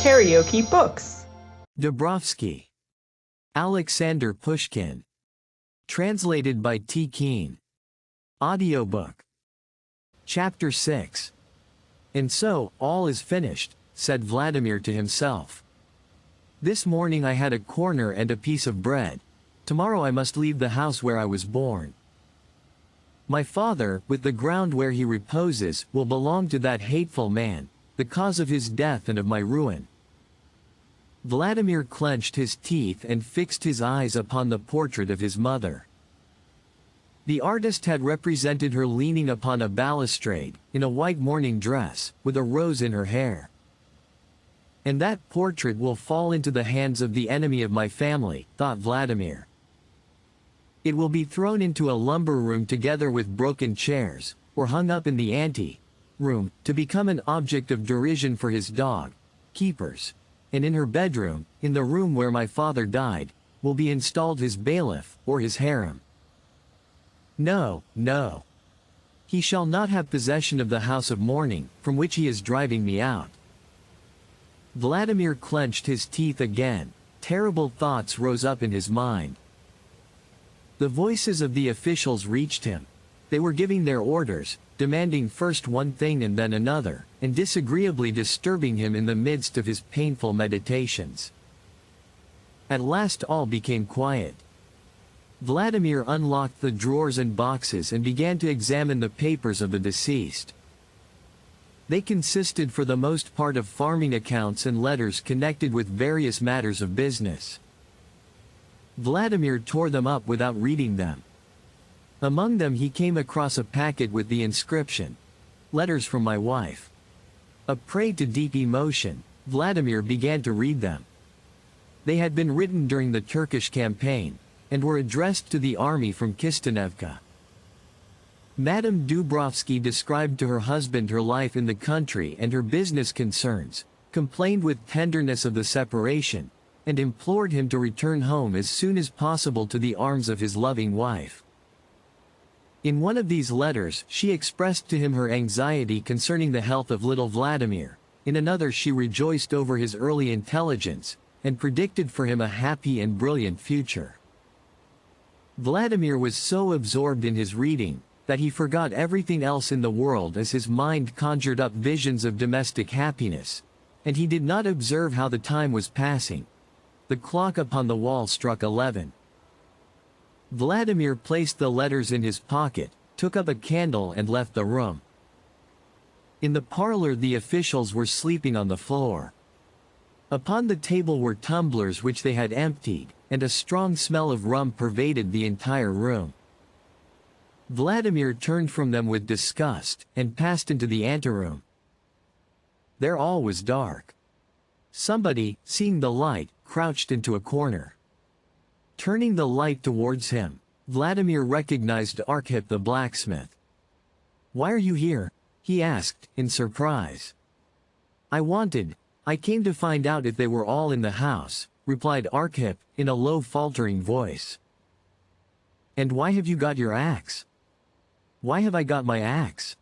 KaraokeBooks. Dubrovsky. Aleksandr Pushkin. Translated by Keane. Audiobook. Chapter 6. And so, all is finished, said Vladimir to himself. This morning I had a corner and a piece of bread. Tomorrow I must leave the house where I was born. My father, with the ground where he reposes, will belong to that hateful man, the cause of his death and of my ruin. Vladimir clenched his teeth and fixed his eyes upon the portrait of his mother. The artist had represented her leaning upon a balustrade, in a white morning dress, with a rose in her hair. And that portrait will fall into the hands of the enemy of my family, thought Vladimir. It will be thrown into a lumber room together with broken chairs, or hung up in the ante-room, to become an object of derision for his dog, keepers. And in her bedroom, in the room where my father died, will be installed his bailiff, or his harem. No, no. He shall not have possession of the house of mourning, from which he is driving me out. Vladimir clenched his teeth again. Terrible thoughts rose up in his mind. The voices of the officials reached him. They were giving their orders, demanding first one thing and then another, and disagreeably disturbing him in the midst of his painful meditations. At last all became quiet. Vladimir unlocked the drawers and boxes and began to examine the papers of the deceased. They consisted for the most part of farming accounts and letters connected with various matters of business. Vladimir tore them up without reading them. Among them he came across a packet with the inscription, "Letters from my wife." A prey to deep emotion, Vladimir began to read them. They had been written during the Turkish campaign, and were addressed to the army from Kistanevka. Madame Dubrovsky described to her husband her life in the country and her business concerns, complained with tenderness of the separation, and implored him to return home as soon as possible to the arms of his loving wife. In one of these letters she expressed to him her anxiety concerning the health of little Vladimir, in another she rejoiced over his early intelligence, and predicted for him a happy and brilliant future. Vladimir was so absorbed in his reading, that he forgot everything else in the world as his mind conjured up visions of domestic happiness, and he did not observe how the time was passing. The clock upon the wall struck 11. Vladimir placed the letters in his pocket, took up a candle and left the room. In the parlor the officials were sleeping on the floor. Upon the table were tumblers which they had emptied, and a strong smell of rum pervaded the entire room. Vladimir turned from them with disgust, and passed into the anteroom. There all was dark. Somebody, seeing the light, crouched into a corner. Turning the light towards him, Vladimir recognized Arkhip the blacksmith. "Why are you here?" he asked, in surprise. I came to find out if they were all in the house," replied Arkhip, in a low faltering voice. "And why have you got your axe?" "Why have I got my axe?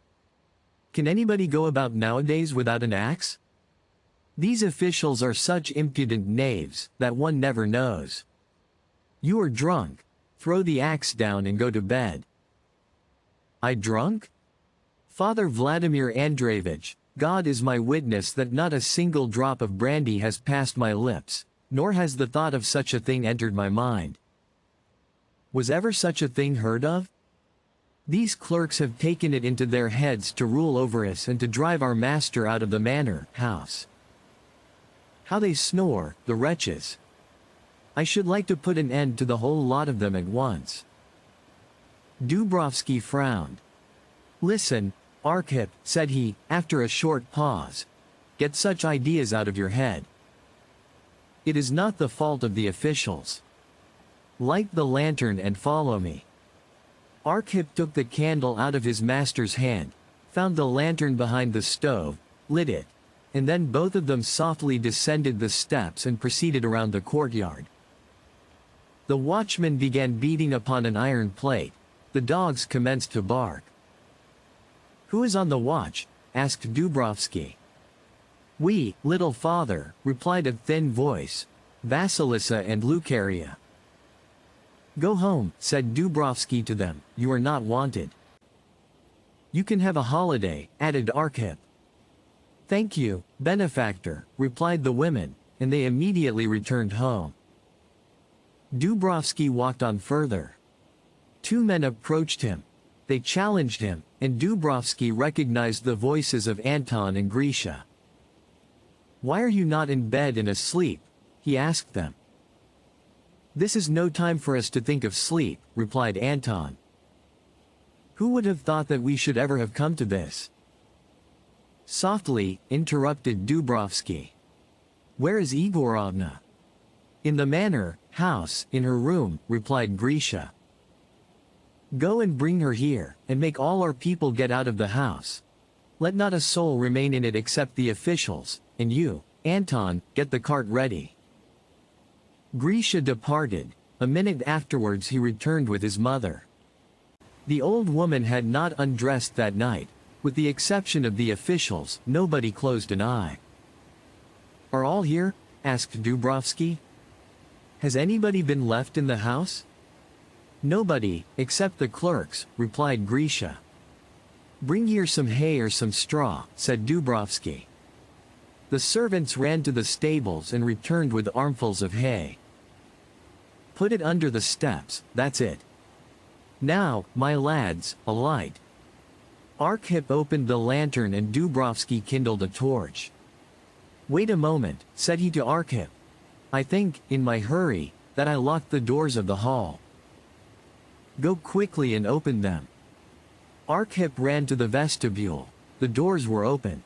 Can anybody go about nowadays without an axe? These officials are such impudent knaves, that one never knows. You are drunk. Throw the axe down and go to bed." "I drunk? Father Vladimir Andreevich, God is my witness that not a single drop of brandy has passed my lips, nor has the thought of such a thing entered my mind. Was ever such a thing heard of? These clerks have taken it into their heads to rule over us and to drive our master out of the manor house. How they snore, the wretches! I should like to put an end to the whole lot of them at once." Dubrovsky frowned. "Listen, Arkhip," said he, after a short pause. "Get such ideas out of your head. It is not the fault of the officials. Light the lantern and follow me." Arkhip took the candle out of his master's hand, found the lantern behind the stove, lit it, and then both of them softly descended the steps and proceeded around the courtyard. The watchman began beating upon an iron plate. The dogs commenced to bark. "Who is on the watch?" asked Dubrovsky. "We, little father," replied a thin voice, "Vasilisa and Lucaria." "Go home," said Dubrovsky to them, "you are not wanted." "You can have a holiday," added Arkhip. "Thank you, benefactor," replied the women, and they immediately returned home. Dubrovsky walked on further. Two men approached him. They challenged him, and Dubrovsky recognized the voices of Anton and Grisha. "Why are you not in bed and asleep?" he asked them. "This is no time for us to think of sleep," replied Anton. "Who would have thought that we should ever have come to this?" Softly, interrupted Dubrovsky. "Where is Igorovna?" "In the manor house, in her room," replied Grisha. "Go and bring her here, and make all our people get out of the house. Let not a soul remain in it except the officials, and you, Anton, get the cart ready." Grisha departed. A minute afterwards he returned with his mother. The old woman had not undressed that night. With the exception of the officials, nobody closed an eye. "Are all here?" asked Dubrovsky. "Has anybody been left in the house?" "Nobody, except the clerks," replied Grisha. "Bring here some hay or some straw," said Dubrovsky. The servants ran to the stables and returned with armfuls of hay. "Put it under the steps, that's it. Now, my lads, a light." Arkhip opened the lantern and Dubrovsky kindled a torch. "Wait a moment," said he to Arkhip. "I think, in my hurry, that I locked the doors of the hall. Go quickly and open them." Arkhip ran to the vestibule. The doors were open.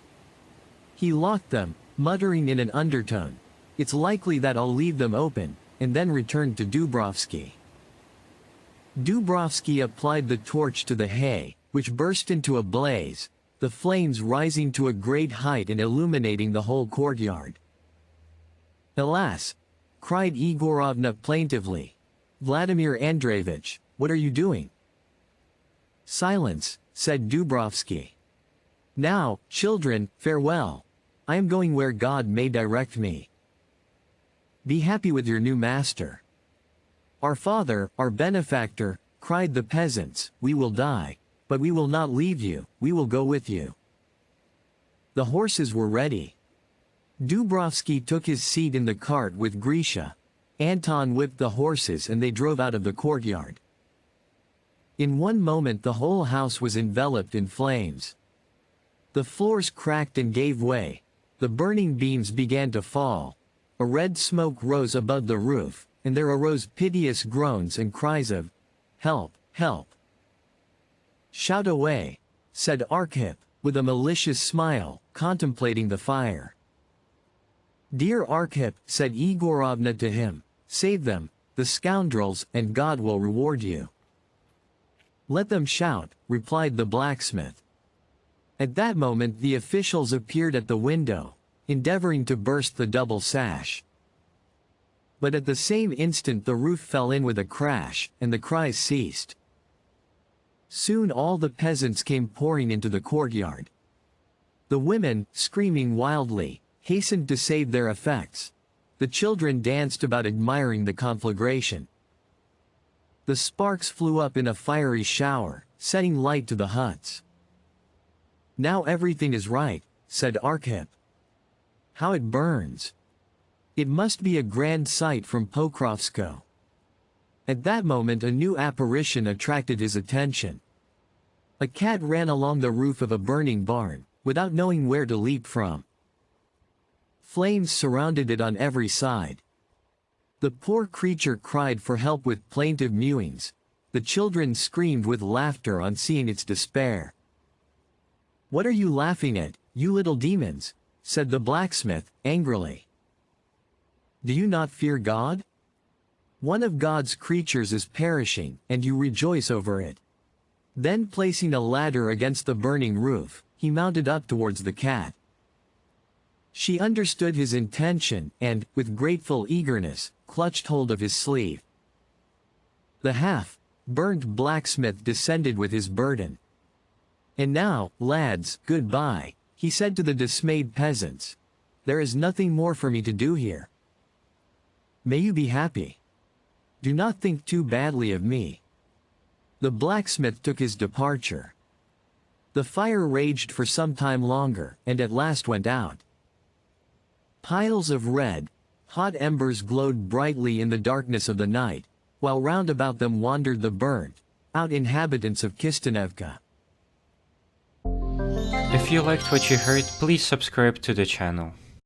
He locked them, muttering in an undertone, "It's likely that I'll leave them open," and then returned to Dubrovsky. Dubrovsky applied the torch to the hay, which burst into a blaze, the flames rising to a great height and illuminating the whole courtyard. "Alas!" cried Igorovna plaintively. "Vladimir Andreevich, what are you doing?" "Silence," said Dubrovsky. "Now, children, farewell. I am going where God may direct me. Be happy with your new master." "Our father, our benefactor," cried the peasants, "we will die. But we will not leave you, we will go with you." The horses were ready. Dubrovsky took his seat in the cart with Grisha. Anton whipped the horses and they drove out of the courtyard. In one moment the whole house was enveloped in flames. The floors cracked and gave way. The burning beams began to fall. A red smoke rose above the roof, and there arose piteous groans and cries of, "Help, help." "Shout away," said Arkhip, with a malicious smile, contemplating the fire. "Dear Arkhip," said Igorovna to him, "save them, the scoundrels, and God will reward you." "Let them shout," replied the blacksmith. At that moment the officials appeared at the window, endeavoring to burst the double sash. But at the same instant the roof fell in with a crash, and the cries ceased. Soon all the peasants came pouring into the courtyard. The women, screaming wildly, hastened to save their effects. The children danced about admiring the conflagration. The sparks flew up in a fiery shower, setting light to the huts. "Now everything is right," said Arkhip. "How it burns! It must be a grand sight from Pokrovskoe." At that moment a new apparition attracted his attention. A cat ran along the roof of a burning barn, without knowing where to leap from. Flames surrounded it on every side. The poor creature cried for help with plaintive mewings. The children screamed with laughter on seeing its despair. "What are you laughing at, you little demons?" said the blacksmith, angrily. "Do you not fear God? One of God's creatures is perishing, and you rejoice over it." Then placing a ladder against the burning roof, he mounted up towards the cat. She understood his intention and, with grateful eagerness, clutched hold of his sleeve. The half-burnt blacksmith descended with his burden. "And now, lads, goodbye," he said to the dismayed peasants. There is nothing more for me to do here. May you be happy. Do not think too badly of me." The blacksmith took his departure. The fire raged for some time longer, and at last went out. Piles of red, hot embers glowed brightly in the darkness of the night, while round about them wandered the burnt-out inhabitants of Kistanevka. If you liked what you heard, please subscribe to the channel.